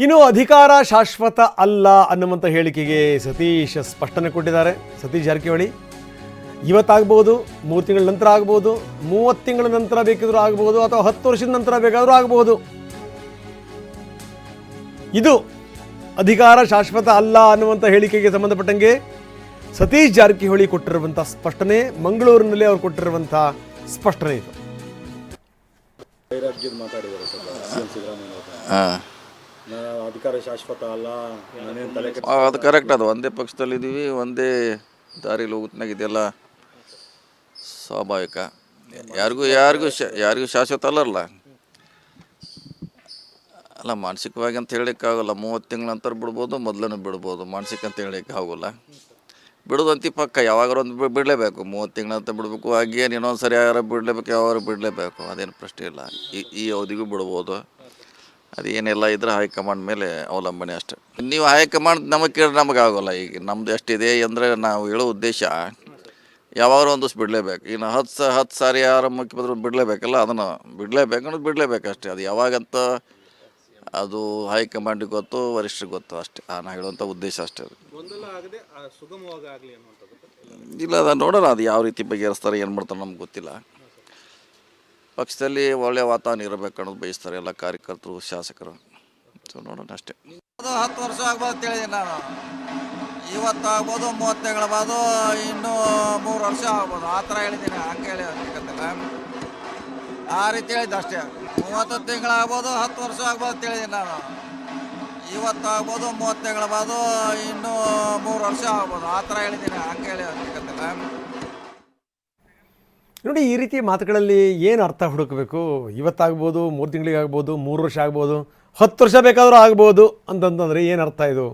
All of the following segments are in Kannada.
ಇನ್ನು ಅಧಿಕಾರ ಶಾಶ್ವತ ಅಲ್ಲ ಅನ್ನುವಂಥ ಹೇಳಿಕೆಗೆ ಸತೀಶ್ ಸ್ಪಷ್ಟನೆ ಕೊಟ್ಟಿದ್ದಾರೆ. ಸತೀಶ್ ಜಾರಕಿಹೊಳಿ ಇವತ್ತಾಗ್ಬೋದು, 3 ತಿಂಗಳ ನಂತರ ಆಗ್ಬೋದು, 30 ತಿಂಗಳ ನಂತರ ಬೇಕಿದ್ರೂ ಆಗ್ಬೋದು, ಅಥವಾ 10 ವರ್ಷದ ನಂತರ ಬೇಕಾದರೂ ಆಗ್ಬೋದು. ಇದು ಅಧಿಕಾರ ಶಾಶ್ವತ ಅಲ್ಲ ಅನ್ನುವಂಥ ಹೇಳಿಕೆಗೆ ಸಂಬಂಧಪಟ್ಟಂಗೆ ಸತೀಶ್ ಜಾರಕಿಹೊಳಿ ಕೊಟ್ಟಿರುವಂಥ ಸ್ಪಷ್ಟನೆ, ಮಂಗಳೂರಿನಲ್ಲಿ ಅವರು ಕೊಟ್ಟಿರುವಂಥ ಸ್ಪಷ್ಟನೆ ಇದು. ಅಧಿಕಾರ ಶಾಶ್ವತ ಅಲ್ಲ, ಅದು ಕರೆಕ್ಟ್. ಅದು ಒಂದೇ ಪಕ್ಷದಲ್ಲಿದ್ದೀವಿ, ಒಂದೇ ದಾರಿಲಿ ಹೋಗುತ್ನಾಗ ಇದೆಲ್ಲ ಸ್ವಾಭಾವಿಕ. ಯಾರಿಗೂ ಶಾಶ್ವತ ಅಲ್ಲಲ್ಲ. ಅಲ್ಲ, ಮಾನಸಿಕವಾಗಿ ಅಂತ ಹೇಳೋಕ್ಕಾಗಲ್ಲ. 30 ತಿಂಗಳ ನಂತರ ಬಿಡ್ಬೋದು, ಮೊದಲೇ ಬಿಡ್ಬೋದು. ಮಾನಸಿಕ ಅಂತ ಹೇಳೋಕ್ಕೆ ಆಗೋಲ್ಲ. ಬಿಡೋದಂತಿ ಪಕ್ಕ ಯಾವಾಗಾರು ಒಂದು ಬಿಡಲೇಬೇಕು. 30 ತಿಂಗಳ ನಂತರ ಬಿಡಬೇಕು. ಹಾಗೇನು ಇನ್ನೊಂದು ಸರಿ ಯಾರು ಬಿಡಲೇಬೇಕು, ಯಾವಾಗ ಬಿಡಲೇಬೇಕು, ಅದೇನು ಪ್ರಶ್ನೆ ಇಲ್ಲ. ಈ ಅವಧಿಗೂ ಬಿಡ್ಬೋದು. ಅದೇನೆಲ್ಲ ಇದ್ರೆ ಹೈಕಮಾಂಡ್ ಮೇಲೆ ಅವಲಂಬನೆ ಅಷ್ಟೆ. ನೀವು ಹೈಕಮಾಂಡ್ ನಮಗೆ ಕೇಳಿದ್ರೆ ನಮಗೆ ಆಗೋಲ್ಲ. ಈಗ ನಮ್ಮದು ಎಷ್ಟಿದೆ ಅಂದರೆ ನಾವು ಹೇಳೋ ಉದ್ದೇಶ ಯಾವಾಗಲೂ ಒಂದಷ್ಟು ಬಿಡಲೇಬೇಕು. ಇನ್ನು 10 ಸಾರಿ ಯಾರು ಮುಖ್ಯಮಂತ್ರಿ ಬಿಡಲೇಬೇಕಲ್ಲ, ಅದನ್ನು ಬಿಡಲೇಬೇಕು ಅನ್ನೋದು ಬಿಡಲೇಬೇಕು ಅಷ್ಟೇ. ಅದು ಯಾವಾಗಂತ ಅದು ಹೈಕಮಾಂಡಿಗೆ ಗೊತ್ತು, ವರಿಷ್ಠರಿಗೆ ಗೊತ್ತು ಅಷ್ಟೇ. ನಾನು ಹೇಳುವಂಥ ಉದ್ದೇಶ ಅಷ್ಟೇ. ಅದು ಇಲ್ಲ, ಅದು ನೋಡೋಣ, ಅದು ಯಾವ ರೀತಿ ಬಗೆಹರಿಸ್ತಾರೆ, ಏನು ಮಾಡ್ತಾರೆ ನಮ್ಗೆ ಗೊತ್ತಿಲ್ಲ. ಪಕ್ಷದಲ್ಲಿ ಒಳ್ಳೆಯ ವಾತಾವರಣ ಇರಬೇಕು ಅನ್ನೋದು ಬಯಸ್ತಾರೆ ಎಲ್ಲ ಕಾರ್ಯಕರ್ತರು, ಶಾಸಕರು. ಸೊ ನೋಡೋಣ ಅಷ್ಟೇ. 10 ವರ್ಷ ಆಗ್ಬೋದು ಅಂತೇಳಿದ್ದೀನಿ ನಾನು. ಇವತ್ತು ಆಗ್ಬೋದು, 30 ತಿಂಗಳಾಗ್ಬೋದು, ಇನ್ನೂ 3 ವರ್ಷ ಆಗ್ಬೋದು, ಆ ಥರ ಹೇಳಿದ್ದೀನಿ. ಹಂಗೆ ಹೇಳಿ ಗೊತ್ತಿಲ್ಲ, ಆ ರೀತಿ ಹೇಳಿದ್ದು ಅಷ್ಟೇ. 30 ತಿಂಗಳಾಗ್ಬೋದು, 10 ವರ್ಷ ಆಗ್ಬೋದು ಅಂತೇಳಿದ್ದೀನಿ ನಾನು. ಇವತ್ತು ಆಗ್ಬೋದು, 30 ತಿಂಗಳಾಗ್ಬೋದು, ಇನ್ನೂ 3 ವರ್ಷ ಆಗ್ಬೋದು, ಆ ಥರ ಹೇಳಿದ್ದೀನಿ. ಹಂಗೆ ಹೇಳಿ ಗೊತ್ತಿಲ್ಲ. ನೋಡಿ, ಈ ರೀತಿ ಮಾತುಗಳಲ್ಲಿ ಏನು ಅರ್ಥ ಹುಡುಕಬೇಕು? ಇವತ್ತಾಗ್ಬೋದು, 3 ತಿಂಗಳಿಗಾಗ್ಬೋದು, 3 ವರ್ಷ ಆಗ್ಬೋದು, 10 ವರ್ಷ ಬೇಕಾದರೂ ಆಗ್ಬೋದು ಅಂತಂತಂದರೆ ಏನು ಅರ್ಥ ಇದು?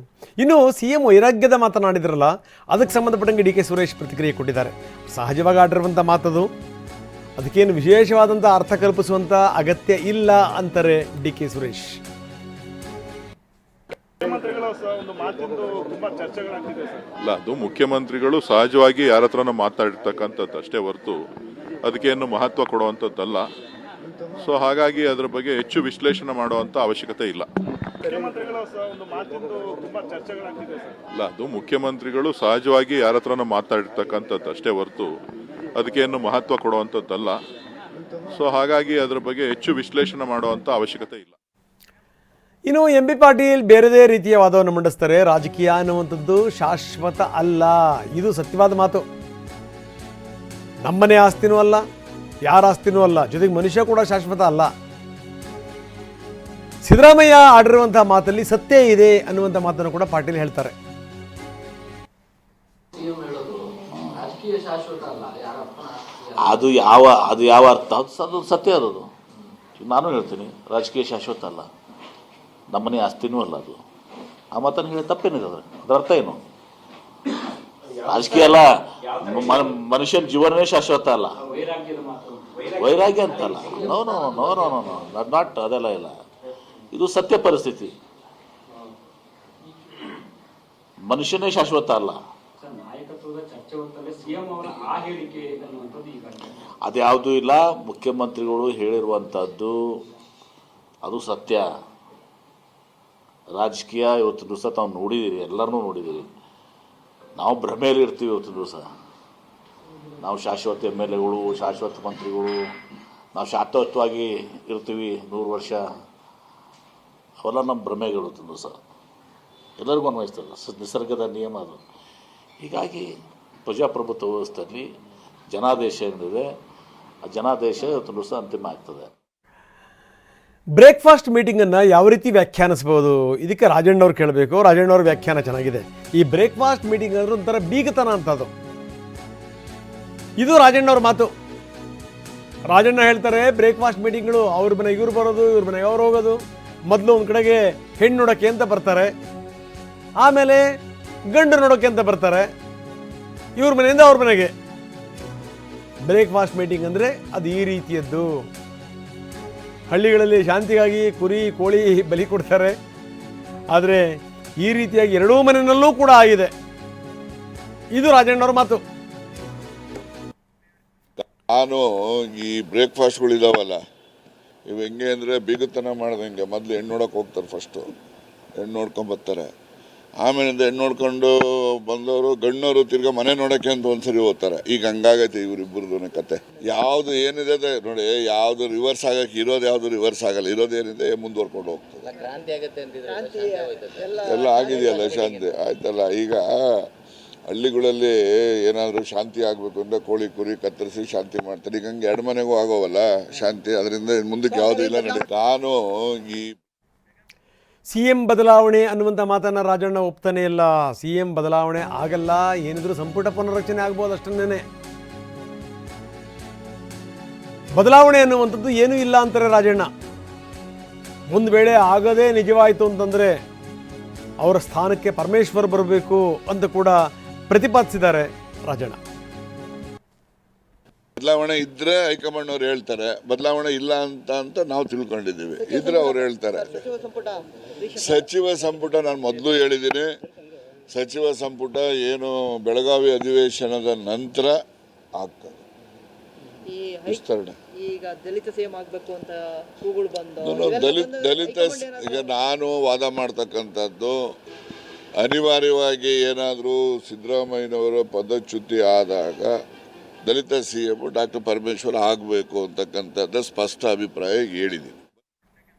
ಇನ್ನು CM ವೈರಾಗ್ಯದ ಮಾತನಾಡಿದ್ರಲ್ಲ, ಅದಕ್ಕೆ ಸಂಬಂಧಪಟ್ಟಂಗೆ DK ಸುರೇಶ್ ಪ್ರತಿಕ್ರಿಯೆ ಕೊಟ್ಟಿದ್ದಾರೆ. ಸಹಜವಾಗಿ ಆಡಿರುವಂಥ ಮಾತದು, ಅದಕ್ಕೇನು ವಿಶೇಷವಾದಂಥ ಅರ್ಥ ಕಲ್ಪಿಸುವಂಥ ಅಗತ್ಯ ಇಲ್ಲ ಅಂತಾರೆ DK ಸುರೇಶ್. ಇಲ್ಲ, ಅದು ಮುಖ್ಯಮಂತ್ರಿಗಳು ಸಹಜವಾಗಿ ಯಾರ ಹತ್ರನೂ ಮಾತಾಡಿರ್ತಕ್ಕಂಥದ್ದು ಅಷ್ಟೇ ಹೊರತು ಅದಕ್ಕೇನು ಮಹತ್ವ ಕೊಡುವಂಥದ್ದಲ್ಲ. ಸೊ ಹಾಗಾಗಿ ಅದರ ಬಗ್ಗೆ ಹೆಚ್ಚು ವಿಶ್ಲೇಷಣೆ ಮಾಡುವಂಥ ಅವಶ್ಯಕತೆ ಇಲ್ಲ. ಇಲ್ಲ, ಅದು ಮುಖ್ಯಮಂತ್ರಿಗಳು ಸಹಜವಾಗಿ ಯಾರ ಹತ್ರನೂ ಮಾತಾಡಿರ್ತಕ್ಕಂಥದ್ದು ಅಷ್ಟೇ ಹೊರತು ಅದಕ್ಕೇನು ಮಹತ್ವ ಕೊಡುವಂಥದ್ದಲ್ಲ. ಸೊ ಹಾಗಾಗಿ ಅದರ ಬಗ್ಗೆ ಹೆಚ್ಚು ವಿಶ್ಲೇಷಣೆ ಮಾಡುವಂಥ ಅವಶ್ಯಕತೆ ಇಲ್ಲ. ಇನ್ನು MB ಪಾಟೀಲ್ ಬೇರೆದೇ ರೀತಿಯ ವಾದವನ್ನು ಮಂಡಿಸ್ತಾರೆ. ರಾಜಕೀಯ ಅನ್ನುವಂಥದ್ದು ಶಾಶ್ವತ ಅಲ್ಲ, ಇದು ಸತ್ಯವಾದ ಮಾತು. ನಮ್ಮನೆ ಆಸ್ತಿನೂ ಅಲ್ಲ, ಯಾರ ಆಸ್ತಿನೂ ಅಲ್ಲ, ಜೊತೆಗೆ ಮನುಷ್ಯ ಕೂಡ ಶಾಶ್ವತ ಅಲ್ಲ. ಸಿದ್ದರಾಮಯ್ಯ ಆಡಿರುವಂತಹ ಮಾತಲ್ಲಿ ಸತ್ಯ ಇದೆ ಅನ್ನುವಂಥ ಮಾತನ್ನು ಕೂಡ ಪಾಟೀಲ್ ಹೇಳ್ತಾರೆ. ಅದು ಯಾವ ಅರ್ಥ? ಅದು ಸತ್ಯ. ಅದು ನಾನು ಹೇಳ್ತೀನಿ, ರಾಜಕೀಯ ಶಾಶ್ವತ ಅಲ್ಲ, ನಮ್ಮನೆ ಆಸ್ತಿನೂ ಅಲ್ಲ. ಅದು ಆ ಮಾತನ್ನು ಹೇಳಿ ತಪ್ಪೇನಿದೆ? ಅದರ ಅರ್ಥ ಏನು? ರಾಜಕೀಯ ಅಲ್ಲ, ಮನುಷ್ಯನ ಜೀವನವೇ ಶಾಶ್ವತ ಅಲ್ಲ. ವೈರಾಗ್ಯ ಅಂತಲ್ಲ. No no no no no no not, ಅದೆಲ್ಲ ಇಲ್ಲ. ಇದು ಸತ್ಯ ಪರಿಸ್ಥಿತಿ. ಮನುಷ್ಯನೇ ಶಾಶ್ವತ ಅಲ್ಲ. ಅದ್ಯಾವುದೂ ಇಲ್ಲ. ಮುಖ್ಯಮಂತ್ರಿಗಳು ಹೇಳಿರುವಂಥದ್ದು ಅದು ಸತ್ಯ. ರಾಜಕೀಯ ಇವತ್ತು ದಿವಸ ತಾವು ನೋಡಿದ್ದೀರಿ, ಎಲ್ಲರನ್ನೂ ನೋಡಿದ್ದೀರಿ. ನಾವು ಭ್ರಮೆಯಲ್ಲಿ ಇರ್ತೀವಿ. ಇವತ್ತು ದಿವಸ ನಾವು ಶಾಶ್ವತ MLAಗಳು, ಶಾಶ್ವತ ಮಂತ್ರಿಗಳು, ನಾವು ಶಾಶ್ವತವಾಗಿ ಇರ್ತೀವಿ 100 ವರ್ಷ. ಅವೆಲ್ಲ ನಮ್ಮ ಭ್ರಮೆಗಳು. ಇವತ್ತು ದಿವಸ ಎಲ್ಲರಿಗೂ ಅನ್ವಯಿಸ್ತದೆ, ನಿಸರ್ಗದ ನಿಯಮ ಅದು. ಹೀಗಾಗಿ ಪ್ರಜಾಪ್ರಭುತ್ವ ವ್ಯವಸ್ಥೆಯಲ್ಲಿ ಜನಾದೇಶ ಏನಿದೆ, ಆ ಜನಾದೇಶ ಇವತ್ತು ದಿವಸ ಅಂತಿಮ ಆಗ್ತದೆ. ಬ್ರೇಕ್ಫಾಸ್ಟ್ ಮೀಟಿಂಗನ್ನು ಯಾವ ರೀತಿ ವ್ಯಾಖ್ಯಾನಿಸ್ಬೋದು? ಇದಕ್ಕೆ ರಾಜಣ್ಣವ್ರು ಕೇಳಬೇಕು. ರಾಜಣ್ಣವ್ರ ವ್ಯಾಖ್ಯಾನ ಚೆನ್ನಾಗಿದೆ. ಈ ಬ್ರೇಕ್ಫಾಸ್ಟ್ ಮೀಟಿಂಗ್ ಅಂದ್ರೆ ಒಂಥರ ಬೀಗತನ ಅಂತದು. ಇದು ರಾಜಣ್ಣವ್ರ ಮಾತು. ರಾಜಣ್ಣ ಹೇಳ್ತಾರೆ, ಬ್ರೇಕ್ಫಾಸ್ಟ್ ಮೀಟಿಂಗ್ಗಳು ಅವ್ರ ಮನೆಗೆ ಇವ್ರು ಬರೋದು, ಇವ್ರ ಮನೆಗೆ ಅವ್ರು ಹೋಗೋದು. ಮೊದಲು ಒಂದು ಕಡೆಗೆ ಹೆಣ್ಣು ನೋಡೋಕ್ಕೆ ಅಂತ ಬರ್ತಾರೆ, ಆಮೇಲೆ ಗಂಡು ನೋಡೋಕ್ಕೆ ಅಂತ ಬರ್ತಾರೆ, ಇವ್ರ ಮನೆಯಿಂದ ಅವ್ರ ಮನೆಗೆ. ಬ್ರೇಕ್ಫಾಸ್ಟ್ ಮೀಟಿಂಗ್ ಅಂದರೆ ಅದು ಈ ರೀತಿಯದ್ದು. ಹಳ್ಳಿಗಳಲ್ಲಿ ಶಾಂತಿಗಾಗಿ ಕುರಿ ಕೋಳಿ ಬಲಿ ಕೊಡ್ತಾರೆ, ಆದರೆ ಈ ರೀತಿಯಾಗಿ ಎರಡೂ ಮನೆಯಲ್ಲೂ ಕೂಡ ಆಗಿದೆ. ಇದು ರಾಜಣ್ಣವ್ರ ಮಾತು. ನಾನು ಈ ಬ್ರೇಕ್ಫಾಸ್ಟ್ಗಳಿದಾವಲ್ಲ, ಇವು ಹೆಂಗೆ ಅಂದರೆ ಬೀಗತನ ಮಾಡ್ದಂಗೆ ಮೊದಲು ಹೆಣ್ಣು ನೋಡೋಕೆ ಹೋಗ್ತಾರೆ ಫಸ್ಟು. ಹೆಣ್ಣು ನೋಡ್ಕೊಂಡು ಬರ್ತಾರೆ. ಆಮೇಲಿಂದ ಹೆಣ್ಣು ನೋಡ್ಕೊಂಡು ಬಂದವರು ಗಣ್ಣವರು ತಿರ್ಗಾ ಮನೆ ನೋಡೋಕ್ಕೆ ಅಂತ ಒಂದ್ಸರಿ ಹೋಗ್ತಾರೆ. ಈಗ ಹಂಗಾಗೈತೆ ಇವರಿಬ್ಬರದು ಕತೆ. ಯಾವುದು ಏನಿದೆ ಅದೇ ನೋಡಿ, ಯಾವುದು ರಿವರ್ಸ್ ಆಗಕ್ಕೆ ಇರೋದು ಯಾವುದು ರಿವರ್ಸ್ ಆಗಲ್ಲ, ಇರೋದೇನಿದೆ ಮುಂದುವರ್ಕೊಂಡು ಹೋಗ್ತದೆ. ಎಲ್ಲ ಆಗಿದೆಯಲ್ಲ ಶಾಂತಿ ಆಯ್ತಲ್ಲ. ಈಗ ಹಳ್ಳಿಗಳಲ್ಲಿ ಏನಾದರೂ ಶಾಂತಿ ಆಗಬೇಕು ಅಂದರೆ ಕೋಳಿ ಕುರಿ ಕತ್ತರಿಸಿ ಶಾಂತಿ ಮಾಡ್ತಾರೆ. ಈಗ ಹಂಗೆ ಎರಡು ಮನೆಗೂ ಆಗೋವಲ್ಲ ಶಾಂತಿ, ಅದರಿಂದ ಮುಂದಕ್ಕೆ ಯಾವುದೂ ಇಲ್ಲ ನೋಡಿ. ನಾನು ಈ CM ಬದಲಾವಣೆ ಅನ್ನುವಂಥ ಮಾತನ್ನು ರಾಜಣ್ಣ ಒಪ್ತಾನೆ ಇಲ್ಲ. CM ಬದಲಾವಣೆ ಆಗಲ್ಲ, ಏನಿದ್ರು ಸಂಪುಟ ಪುನರ್ರಚನೆ ಆಗ್ಬೋದು ಅಷ್ಟನ್ನೇ. ಬದಲಾವಣೆ ಅನ್ನುವಂಥದ್ದು ಏನೂ ಇಲ್ಲ ಅಂತಾರೆ ರಾಜಣ್ಣ. ಒಂದು ವೇಳೆ ಆಗದೇ ನಿಜವಾಯಿತು ಅಂತಂದರೆ ಅವರ ಸ್ಥಾನಕ್ಕೆ ಪರಮೇಶ್ವರ್ ಬರಬೇಕು ಅಂತ ಕೂಡ ಪ್ರತಿಪಾದಿಸಿದ್ದಾರೆ ರಾಜಣ್ಣ. ಬದಲಾವಣೆ ಇದ್ರೆ ಹೈಕಮಾಂಡ್ ಅವ್ರು ಹೇಳ್ತಾರೆ, ಬದಲಾವಣೆ ಇಲ್ಲ ಅಂತ ನಾವು ತಿಳ್ಕೊಂಡಿದ್ದೀವಿ. ಇದ್ರೆ ಅವ್ರು ಹೇಳ್ತಾರೆ. ಸಚಿವ ಸಂಪುಟ ನಾನು ಮೊದಲು ಹೇಳಿದ್ದೀನಿ, ಸಚಿವ ಸಂಪುಟ ಏನು ಬೆಳಗಾವಿ ಅಧಿವೇಶನದ ನಂತರ ಆಗ್ತದೆ ವಿಸ್ತರಣೆ. ಈಗ ದಲಿತ ಸಿಎಂ ಆಗಬೇಕು ಅಂತ ಕೂಗುಳು ಬಂದು ದಲಿತ ಈಗ ನಾನು ವಾದ ಮಾಡ್ತಕ್ಕಂಥದ್ದು, ಅನಿವಾರ್ಯವಾಗಿ ಏನಾದರೂ ಸಿದ್ದರಾಮಯ್ಯನವರ ಪದಚ್ಯುತಿ ಆದಾಗ ದಲಿತ CM ಡಾಕ್ಟರ್ ಪರಮೇಶ್ವರ್ ಆಗಬೇಕು ಅಂತಕ್ಕಂಥದ್ದು ಸ್ಪಷ್ಟ ಅಭಿಪ್ರಾಯ ಹೇಳಿದ್ದೀನಿ.